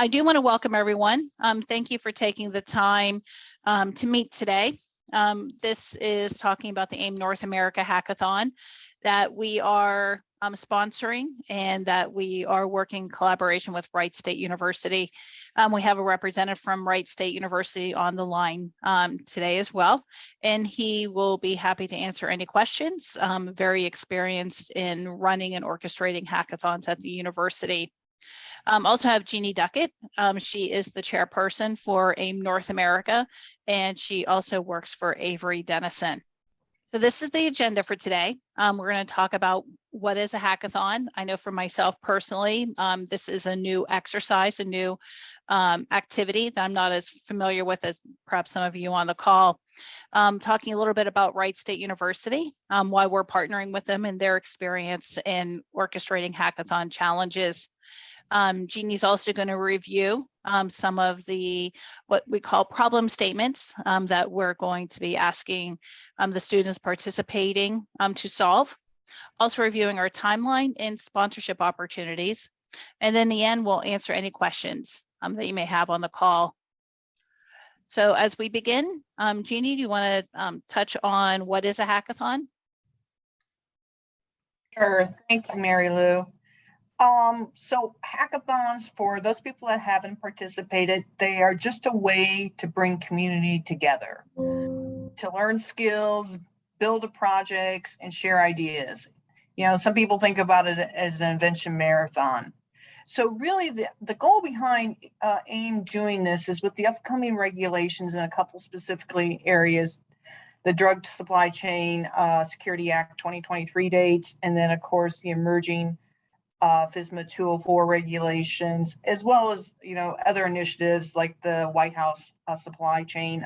I do want to welcome everyone. Thank you for taking the time to meet today. This is talking about the AIM North America Hackathon that we are sponsoring and that we are working in collaboration with Wright State University. We have a representative from Wright State University on the line today as well, and he will be happy to answer any questions. Very experienced in running and orchestrating hackathons at the university. Also have Jeannie Duckett. She is the chairperson for AIM North America, and she also works for Avery Dennison. So this is the agenda for today. We're going to talk about what is a hackathon. I know for myself personally, this is a new exercise, a new activity that I'm not as familiar with as perhaps some of you on the call. Talking a little bit about Wright State University, why we're partnering with them and their experience in orchestrating hackathon challenges. Jeannie's also going to review some of the what we call problem statements that we're going to be asking the students participating to solve. Also reviewing our timeline and sponsorship opportunities. And then in the end, we'll answer any questions that you may have on the call. So as we begin, Jeannie, do you want to touch on what is a hackathon? Sure, thank you, Mary Lou. So hackathons, for those people that haven't participated, they are just a way to bring community together, to learn skills, build a projects, and share ideas. You know, some people think about it as an invention marathon. So really the goal behind AIM doing this is with the upcoming regulations in a couple specifically areas, the Drug Supply Chain Security Act 2023 dates, and then of course the emerging FSMA 204 regulations, as well as, you know, other initiatives like the White House supply chain,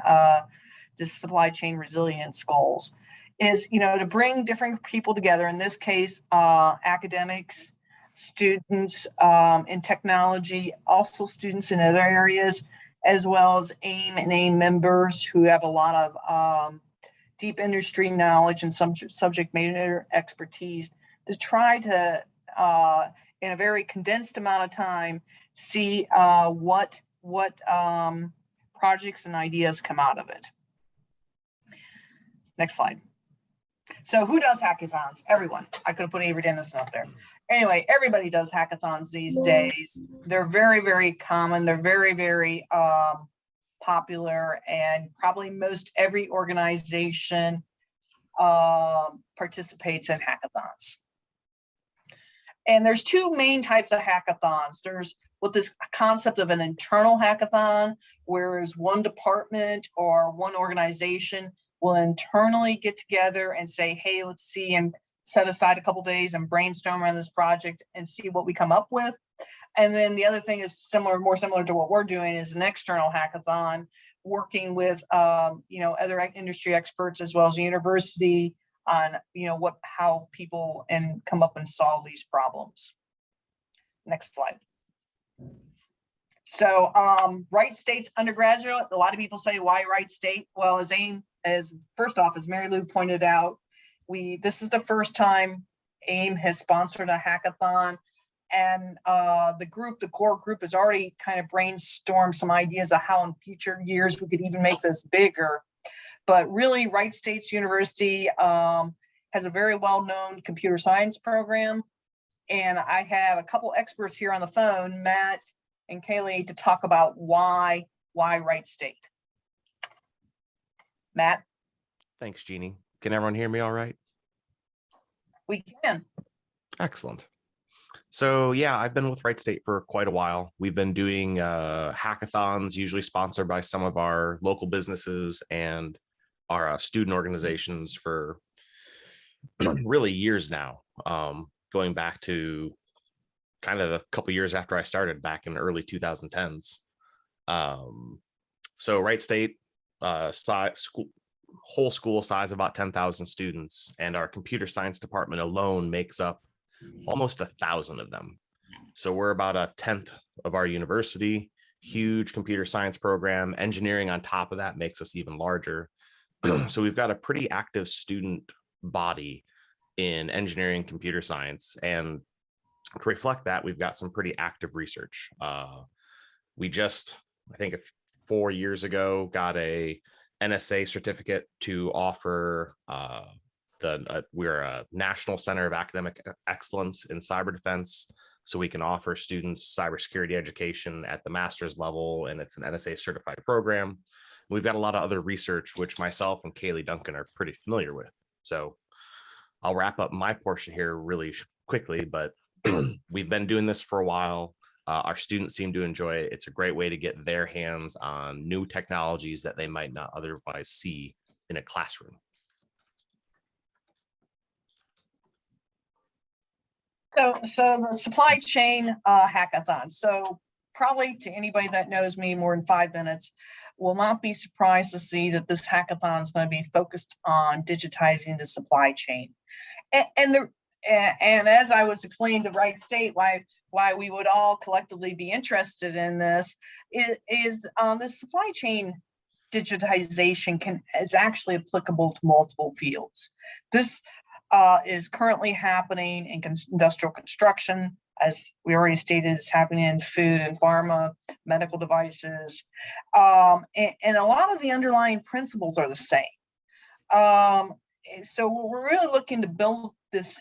just supply chain resilience goals, is, you know, to bring different people together. In this case, academics, students in technology, also students in other areas, as well as AIM and AIM members who have a lot of deep industry knowledge and subject matter expertise to try to in a very condensed amount of time, see what projects and ideas come out of it. Next slide. So who does hackathons? Everyone. I could have put Avery Dennison up there. Anyway, everybody does hackathons these days. They're very, very common. They're very, very popular, and probably most every organization participates in hackathons. And there's two main types of hackathons. There's what this concept of an internal hackathon, whereas one department or one organization will internally get together and say, hey, let's see, and set aside a couple days and brainstorm on this project and see what we come up with. And then the other thing is similar, more similar to what we're doing, is an external hackathon, working with you know, other industry experts as well as the university on, you know, how people come up and solve these problems. Next slide. So Wright State's undergraduate, a lot of people say, why Wright State? Well, first off, as Mary Lou pointed out, this is the first time AIM has sponsored a hackathon, and the core group has already kind of brainstormed some ideas of how in future years we could even make this bigger. But really, Wright State University has a very well-known computer science program. And I have a couple experts here on the phone, Matt and Kaylee, to talk about why Wright State. Matt? Thanks, Jeannie. Can everyone hear me all right? We can. Excellent. So yeah, I've been with Wright State for quite a while. We've been doing hackathons, usually sponsored by some of our local businesses and our student organizations for really years now, going back to kind of a couple years after I started back in the early 2010s. So Wright State, whole school size about 10,000 students, and our computer science department alone makes up almost 1,000 of them. So we're about 1/10 of our university. Huge computer science program. Engineering on top of that makes us even larger. So we've got a pretty active student body in engineering, computer science, and to reflect that, we've got some pretty active research. We just, I think 4 years ago, got a NSA certificate to offer we're a National Center of Academic Excellence in Cyber Defense. So we can offer students cybersecurity education at the master's level, and it's an NSA certified program. We've got a lot of other research, which myself and Kaylee Duncan are pretty familiar with. So I'll wrap up my portion here really quickly, but we've been doing this for a while. Our students seem to enjoy it. It's a great way to get their hands on new technologies that they might not otherwise see in a classroom. So the supply chain hackathon. So probably to anybody that knows me more than 5 minutes will not be surprised to see that this hackathon is going to be focused on digitizing the supply chain. And as I was explaining to Wright State why we would all collectively be interested in this is the supply chain digitization is actually applicable to multiple fields. This is currently happening in industrial construction. As we already stated, it's happening in food and pharma, medical devices. And a lot of the underlying principles are the same. So we're really looking to build this,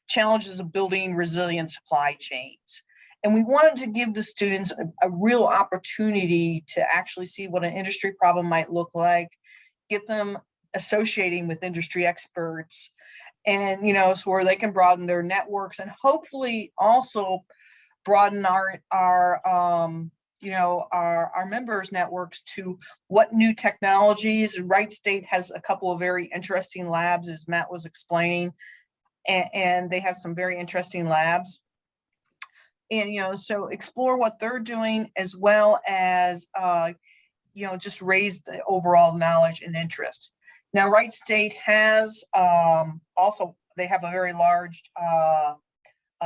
challenges of building resilient supply chains. And we wanted to give the students a real opportunity to actually see what an industry problem might look like, get them associating with industry experts, and so where they can broaden their networks and hopefully also broaden our members' networks to what new technologies. Wright State has a couple of very interesting labs, as Matt was explaining, and they have some very interesting labs. And so explore what they're doing, as well as just raise the overall knowledge and interest. Now, Wright State has also, they have a very large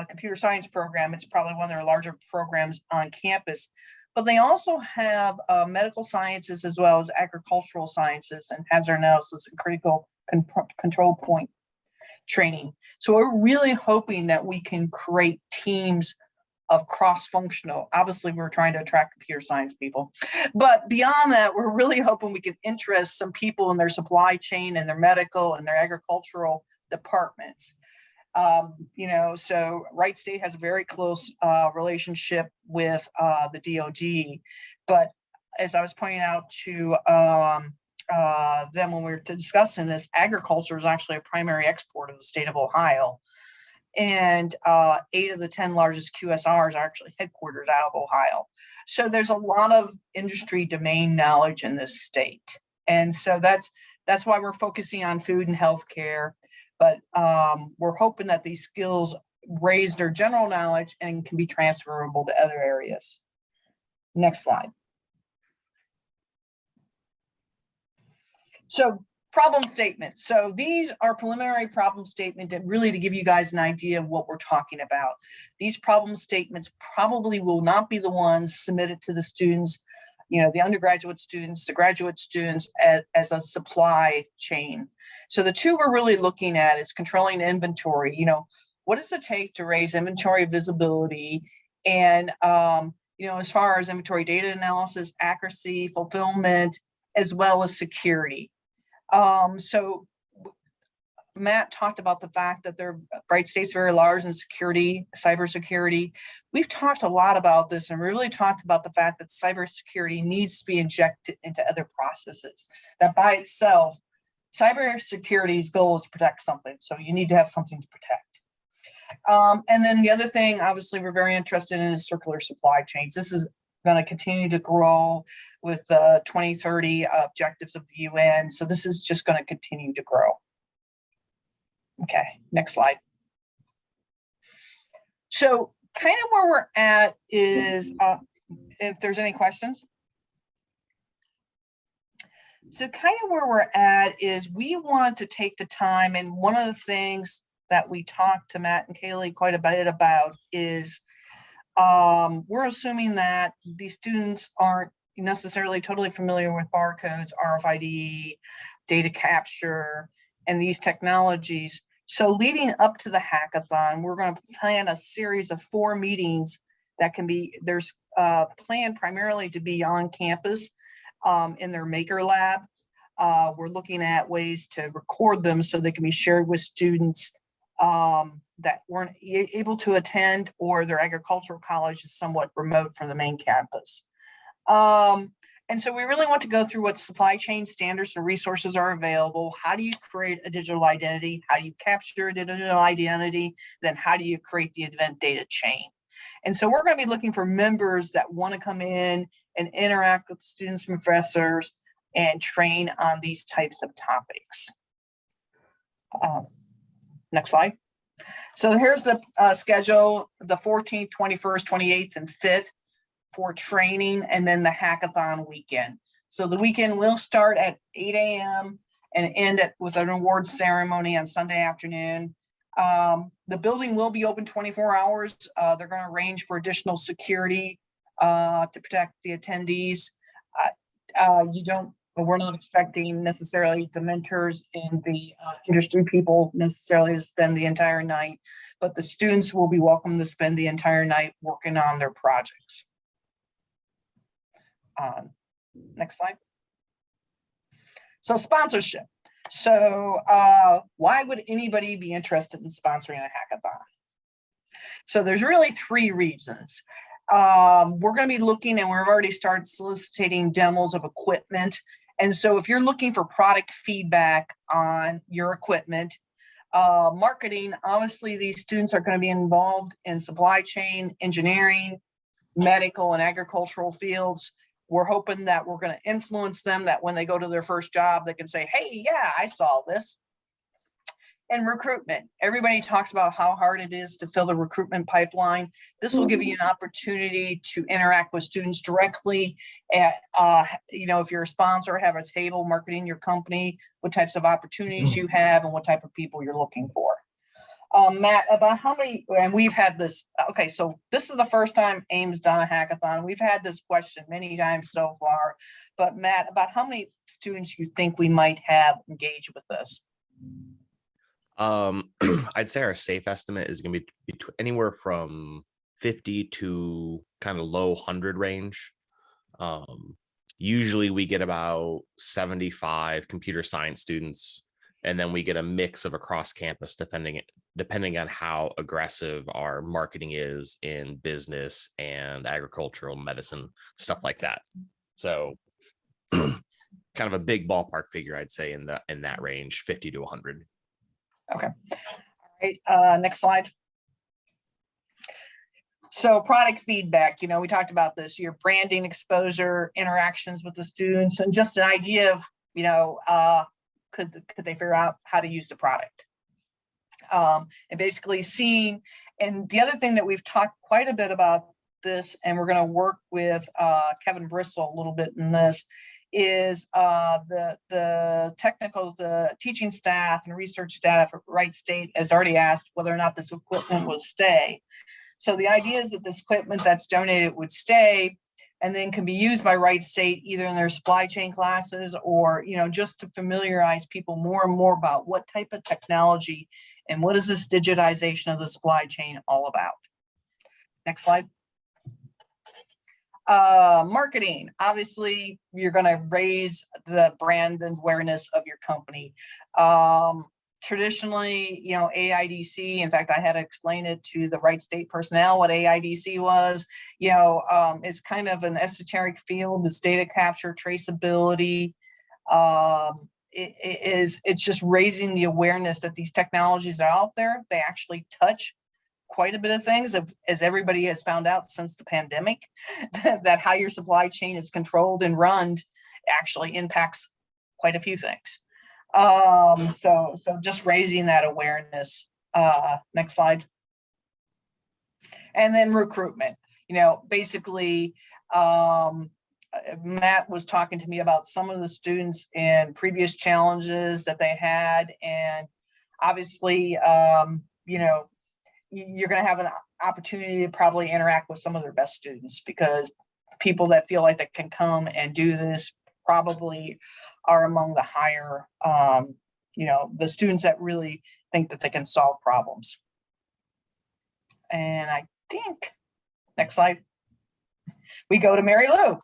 computer science program. It's probably one of their larger programs on campus, but they also have medical sciences as well as agricultural sciences and hazard analysis and critical control point training. So we're really hoping that we can create teams of cross-functional. Obviously, we're trying to attract computer science people, but beyond that, we're really hoping we can interest some people in their supply chain and their medical and their agricultural departments. So Wright State has a very close relationship with the DoD, but as I was pointing out to them when we were discussing this, agriculture is actually a primary export of the state of Ohio. And 8 of the 10 largest QSRs are actually headquartered out of Ohio. So there's a lot of industry domain knowledge in this state. And so that's why we're focusing on food and healthcare. But we're hoping that these skills raise their general knowledge and can be transferable to other areas. Next slide. So problem statements. So these are preliminary problem statements that really to give you guys an idea of what we're talking about. These problem statements probably will not be the ones submitted to the students, the undergraduate students, the graduate students as a supply chain. So the two we're really looking at is controlling inventory. What does it take to raise inventory visibility? And, as far as inventory data analysis, accuracy, fulfillment, as well as security. So Matt talked about the fact that Wright State's very large in security, cybersecurity. We've talked a lot about this and really talked about the fact that cybersecurity needs to be injected into other processes. That by itself, cybersecurity's goal is to protect something. So you need to have something to protect. And then the other thing, obviously, we're very interested in is circular supply chains. This is going to continue to grow with the 2030 objectives of the UN. So this is just going to continue to grow. Okay, next slide. So kind of where we're at is, if there's any questions. So kind of where we're at is we want to take the time, and one of the things that we talked to Matt and Kaylee quite a bit about is we're assuming that these students aren't necessarily totally familiar with barcodes, RFID, data capture, and these technologies. So leading up to the hackathon, we're going to plan a series of 4 meetings that can be, there's planned primarily to be on campus in their maker lab. We're looking at ways to record them so they can be shared with students that weren't able to attend, or their agricultural college is somewhat remote from the main campus. And so we really want to go through what supply chain standards and resources are available. How do you create a digital identity? How do you capture a digital identity? Then how do you create the event data chain? And so we're going to be looking for members that want to come in and interact with the students and professors and train on these types of topics. Next slide. So here's the schedule, the 14th, 21st, 28th, and 5th for training, and then the hackathon weekend. So the weekend will start at 8 a.m. and end with an awards ceremony on Sunday afternoon. The building will be open 24 hours. They're going to arrange for additional security to protect the attendees. We're not expecting necessarily the mentors and the industry people necessarily to spend the entire night, but the students will be welcome to spend the entire night working on their projects. Next slide. So sponsorship. So why would anybody be interested in sponsoring a hackathon? So there's really 3 reasons. We're going to be looking, and we've already started soliciting demos of equipment. And so if you're looking for product feedback on your equipment, marketing, obviously these students are going to be involved in supply chain, engineering, medical, and agricultural fields. We're hoping that we're going to influence them, that when they go to their first job, they can say, hey, yeah, I saw this. And recruitment. Everybody talks about how hard it is to fill the recruitment pipeline. This will give you an opportunity to interact with students directly. If you're a sponsor, have a table marketing your company, what types of opportunities you have, and what type of people you're looking for. Matt, about how many, and we've had this, okay, so this is the first time AIM's done a hackathon. We've had this question many times so far, but Matt, about how many students you think we might have engaged with this? I'd say our safe estimate is going to be anywhere from 50 to kind of low 100 range. Usually we get about 75 computer science students, and then we get a mix of across campus depending on how aggressive our marketing is in business and agricultural medicine, stuff like that. So kind of a big ballpark figure, I'd say in that range, 50 to 100. Okay. All right. Next slide. So product feedback, we talked about this, your branding, exposure, interactions with the students, and just an idea of, could they figure out how to use the product? And basically seeing, and the other thing that we've talked quite a bit about this, and we're going to work with Kevin Bristol a little bit in this, is the teaching staff and research staff at Wright State has already asked whether or not this equipment will stay. So the idea is that this equipment that's donated would stay and then can be used by Wright State either in their supply chain classes or, just to familiarize people more and more about what type of technology and what is this digitization of the supply chain all about. Next slide. Marketing, obviously, you're going to raise the brand and awareness of your company. Traditionally, AIDC, in fact, I had to explain it to the Wright State personnel what AIDC was, it's kind of an esoteric field, this data capture, traceability. It's just raising the awareness that these technologies are out there. They actually touch quite a bit of things, as everybody has found out since the pandemic, that how your supply chain is controlled and run actually impacts quite a few things. So just raising that awareness. Next slide. And then recruitment. Basically, Matt was talking to me about some of the students and previous challenges that they had, and obviously, you're going to have an opportunity to probably interact with some of their best students, because people that feel like they can come and do this probably are among the higher, the students that really think that they can solve problems. And I think Next slide. We go to Mary Lou.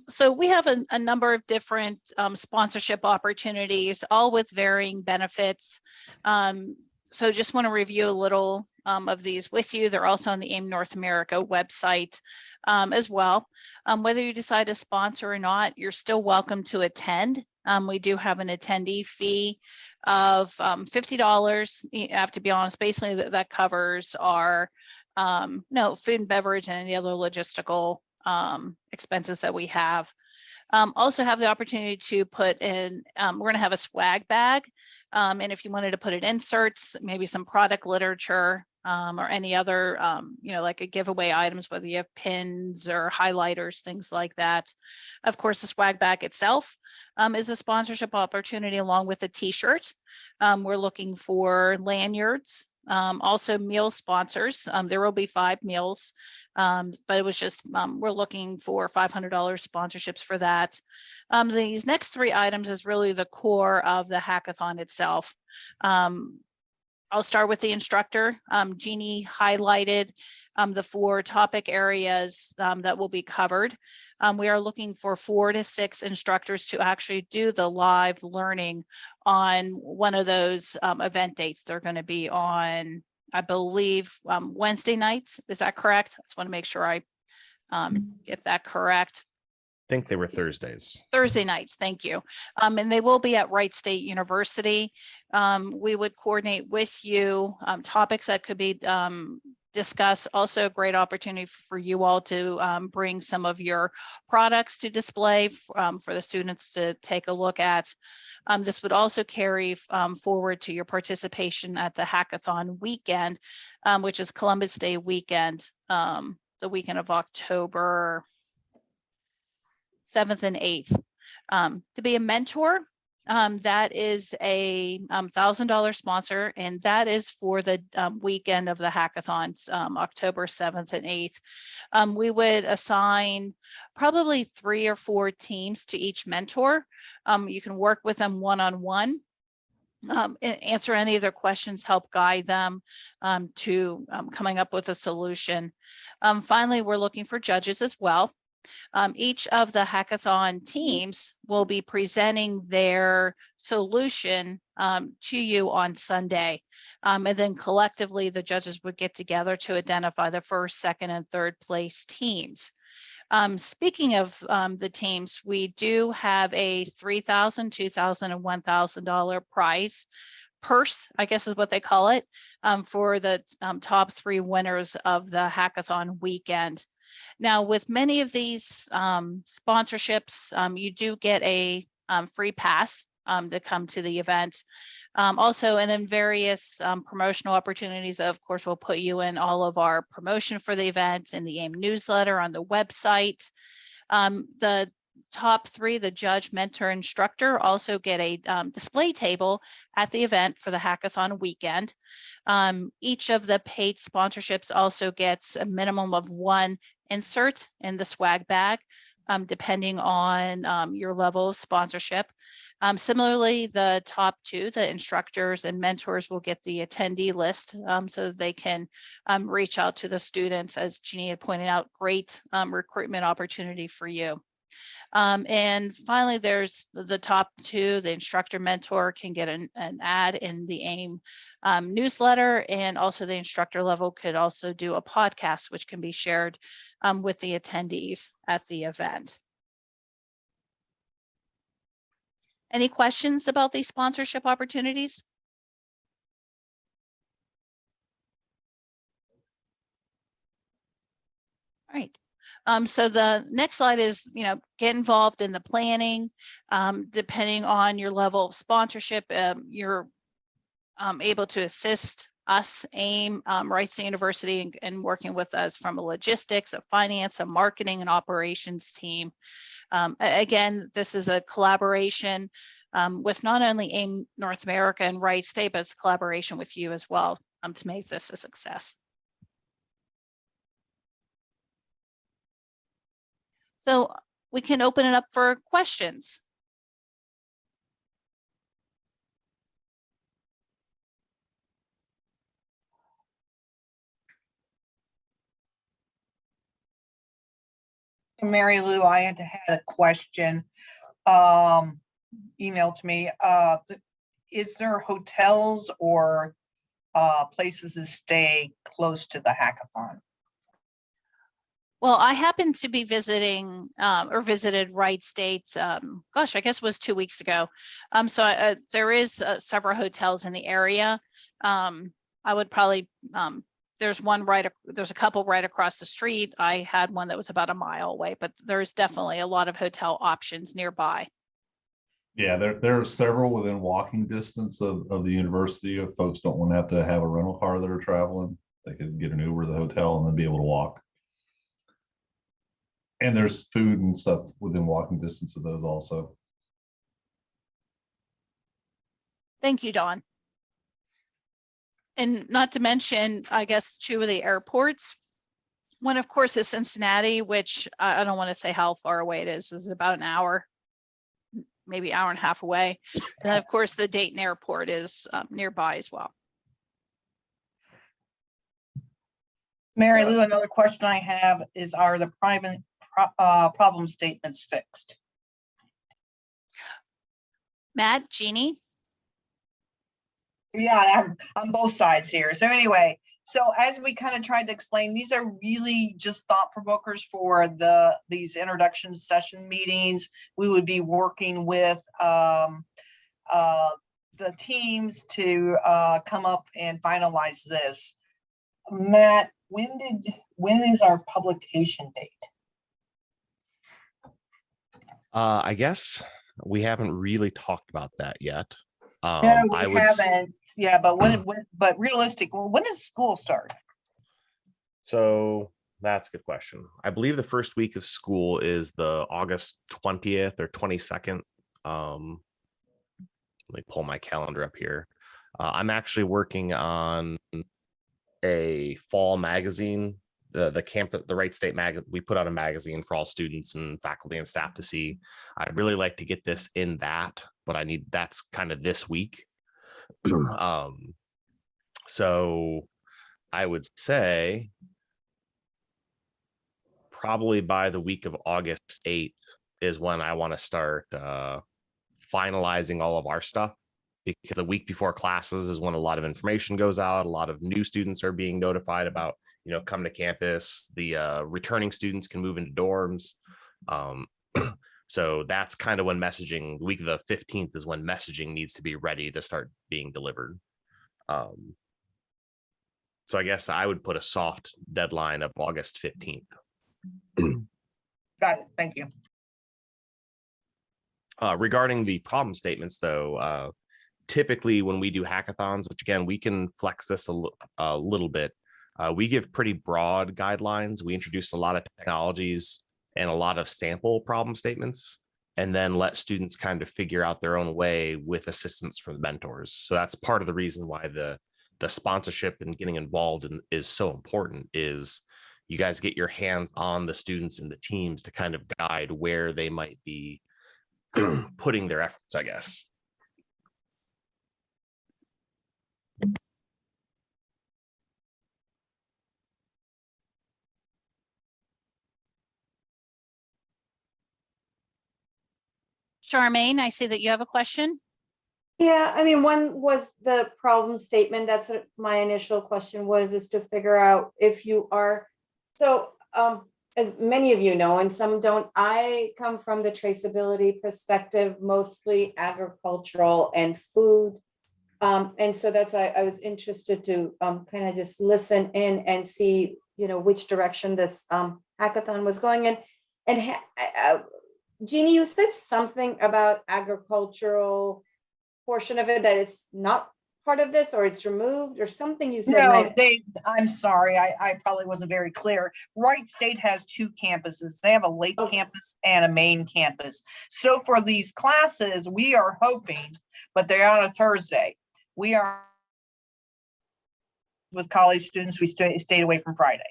So we have a number of different sponsorship opportunities, all with varying benefits. So just want to review a little of these with you. They're also on the AIM North America website as well. Whether you decide to sponsor or not, you're still welcome to attend. We do have an attendee fee of $50. You have to be honest, basically that covers our food and beverage and any other logistical expenses that we have. Also have the opportunity to put in, we're going to have a swag bag. And if you wanted to put in inserts, maybe some product literature or any other, like a giveaway items, whether you have pins or highlighters, things like that. Of course, the swag bag itself is a sponsorship opportunity along with a t-shirt. We're looking for lanyards. Also meal sponsors. There will be 5 meals, but it was just, we're looking for $500 sponsorships for that. These next 3 items is really the core of the hackathon itself. I'll start with the instructor. Jeannie highlighted the 4 topic areas that will be covered. We are looking for 4 to 6 instructors to actually do the live learning on one of those event dates. They're going to be on, I believe, Wednesday nights. Is that correct? I just want to make sure I get that correct. I think they were Thursdays. Thursday nights, thank you. And they will be at Wright State University. We would coordinate with you topics that could be discussed. Also a great opportunity for you all to bring some of your products to display for the students to take a look at. This would also carry forward to your participation at the hackathon weekend, which is Columbus Day weekend, the weekend of October 7th and 8th. To be a mentor, that is a $1,000 sponsor, and that is for the weekend of the hackathons, October 7th and 8th. We would assign probably 3 or 4 teams to each mentor. You can work with them one-on-one, answer any of their questions, help guide them to coming up with a solution. Finally, we're looking for judges as well. Each of the hackathon teams will be presenting their solution to you on Sunday. And then collectively, the judges would get together to identify the first, second, and third place teams. Speaking of the teams, we do have a $3,000, $2,000, and $1,000 prize purse, I guess is what they call it, for the top 3 winners of the hackathon weekend. Now, with many of these sponsorships, you do get a free pass to come to the event. Also, and then various promotional opportunities, of course, will put you in all of our promotion for the event in the AIM newsletter on the website. The top 3, the judge, mentor, instructor, also get a display table at the event for the hackathon weekend. Each of the paid sponsorships also gets a minimum of 1 insert in the swag bag, depending on your level of sponsorship. Similarly, the top 2, the instructors and mentors, will get the attendee list so that they can reach out to the students. As Jeannie had pointed out, great recruitment opportunity for you. And finally, there's the top 2, the instructor mentor can get an ad in the AIM newsletter, and also the instructor level could also do a podcast, which can be shared with the attendees at the event. Any questions about these sponsorship opportunities? All right. So the next slide is, get involved in the planning. Depending on your level of sponsorship, you're able to assist us, AIM, Wright State University, and working with us from a logistics, a finance, a marketing, and operations team. Again, this is a collaboration with not only AIM North America and Wright State, but it's a collaboration with you as well to make this a success. So we can open it up for questions. Mary Lou, I had a question emailed to me. Is there hotels or places to stay close to the hackathon? Well, I happened to be visiting or visited Wright State, gosh, I guess it was 2 weeks ago. So there is several hotels in the area. I would probably, there's a couple right across the street. I had one that was about a mile away, but there's definitely a lot of hotel options nearby. Yeah, there are several within walking distance of the university. If folks don't want to have a rental car that are traveling, they could get an Uber to the hotel and then be able to walk. And there's food and stuff within walking distance of those also. Thank you, Dawn. And not to mention, I guess, two of the airports. One, of course, is Cincinnati, which I don't want to say how far away it is about an hour, maybe hour and a half away. And then, of course, the Dayton Airport is nearby as well. Mary Lou, another question I have is, are the private problem statements fixed? Matt, Jeannie? Yeah, I'm on both sides here. So anyway, so as we kind of tried to explain, these are really just thought provokers for these introduction session meetings. We would be working with the teams to come up and finalize this. Matt, when is our publication date? I guess we haven't really talked about that yet. No, we I would haven't. Yeah, but but realistic, when does school start? So that's a good question. I believe the first week of school is the August 20th or 22nd. Let me pull my calendar up here. I'm actually working on a fall magazine. The Wright State we put out a magazine for all students and faculty and staff to see. I'd really like to get this in that, but that's kind of this week. So I would say probably by the week of August 8th is when I want to start finalizing all of our stuff, because the week before classes is when a lot of information goes out. A lot of new students are being notified about, come to campus. The returning students can move into dorms. So that's kind of when messaging, the week of the 15th is when messaging needs to be ready to start being delivered. So I guess I would put a soft deadline of August 15th. Got it. Thank you. Regarding the problem statements, though, typically when we do hackathons, which again, we can flex this a little bit, we give pretty broad guidelines. We introduce a lot of technologies and a lot of sample problem statements, and then let students kind of figure out their own way with assistance from the mentors. So that's part of the reason why the sponsorship and getting involved is so important, is you guys get your hands on the students and the teams to kind of guide where they might be putting their efforts, I guess. Charmaine, I see that you have a question. Yeah, I mean, one was the problem statement. That's what my initial question was, is to figure out if you are. So as many of you know, and some don't, I come from the traceability perspective, mostly agricultural and food. And so that's why I was interested to kind of just listen in and see, which direction this hackathon was going in. And Jeannie, you said something about agricultural portion of it, that it's not part of this, or it's removed, or something you said. No, I'm sorry, I probably wasn't very clear. Wright State has two campuses. They have a lake campus and a main campus. So for these classes, we are hoping, but they're on a Thursday. We are with college students, we stayed away from Friday.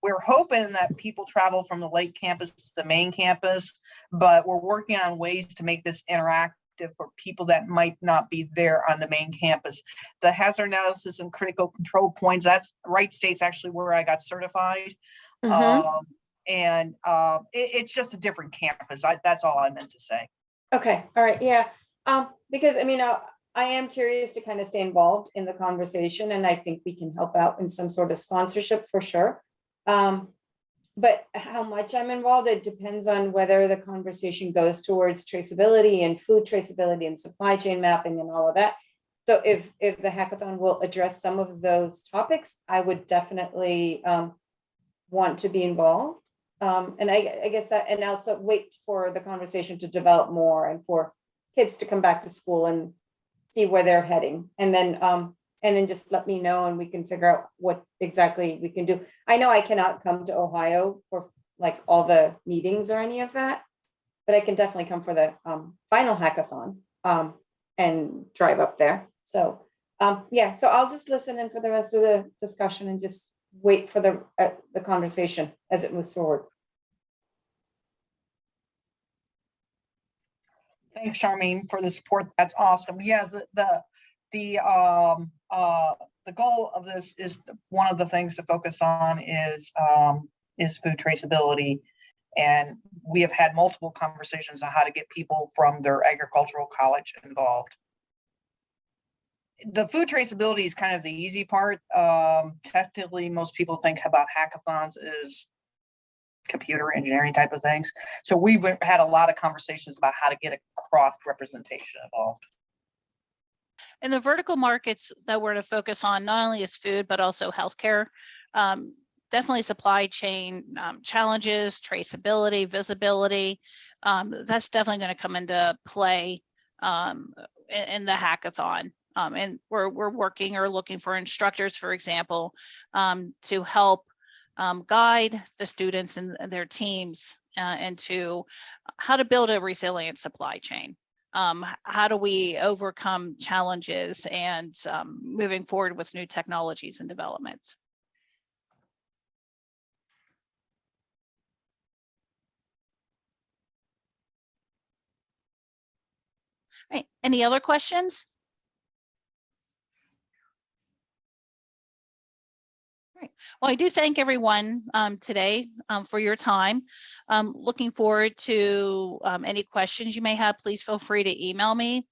We're hoping that people travel from the lake campus to the main campus, but we're working on ways to make this interactive interactive for people that might not be there on the main campus. The hazard analysis and critical control points, that's Wright State's actually where I got certified. Mhm. It's just a different campus. That's all I meant to say. Okay, all right, yeah. Because I mean, I am curious to kind of stay involved in the conversation, and I think we can help out in some sort of sponsorship for sure. But how much I'm involved, it depends on whether the conversation goes towards traceability and food traceability and supply chain mapping and all of that. So if the hackathon will address some of those topics, I would definitely want to be involved. And I guess that, and also wait for the conversation to develop more and for kids to come back to school and see where they're heading. And then just let me know and we can figure out what exactly we can do. I know I cannot come to Ohio for like all the meetings or any of that, but I can definitely come for the final hackathon and drive up there. So yeah, so I'll just listen in for the rest of the discussion and just wait for the conversation as it moves forward. Thanks, Charmaine, for the support. That's awesome. Yeah, the goal of this is, one of the things to focus on is food traceability. And we have had multiple conversations on how to get people from their agricultural college involved. The food traceability is kind of the easy part. Technically, most people think about hackathons as computer engineering type of things. So we've had a lot of conversations about how to get a cross representation involved. And the vertical markets that we're to focus on not only is food, but also healthcare. Definitely supply chain challenges, traceability, visibility. That's definitely going to come into play in the hackathon. And we're working or looking for instructors, for example, to help guide the students and their teams into how to build a resilient supply chain. How do we overcome challenges and moving forward with new technologies and developments? Right. Any other questions? Right. Well, I do thank everyone today for your time. Looking forward to any questions you may have. Please feel free to email me.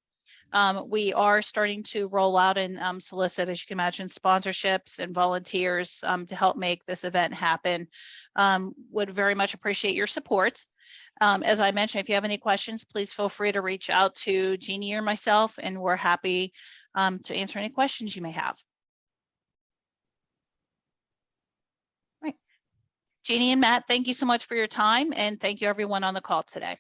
We are starting to roll out and solicit, as you can imagine, sponsorships and volunteers to help make this event happen. Would very much appreciate your support. As I mentioned, if you have any questions, please feel free to reach out to Jeannie or myself, and we're happy to answer any questions you may have. Right. Jeannie and Matt, thank you so much for your time, and thank you everyone on the call today.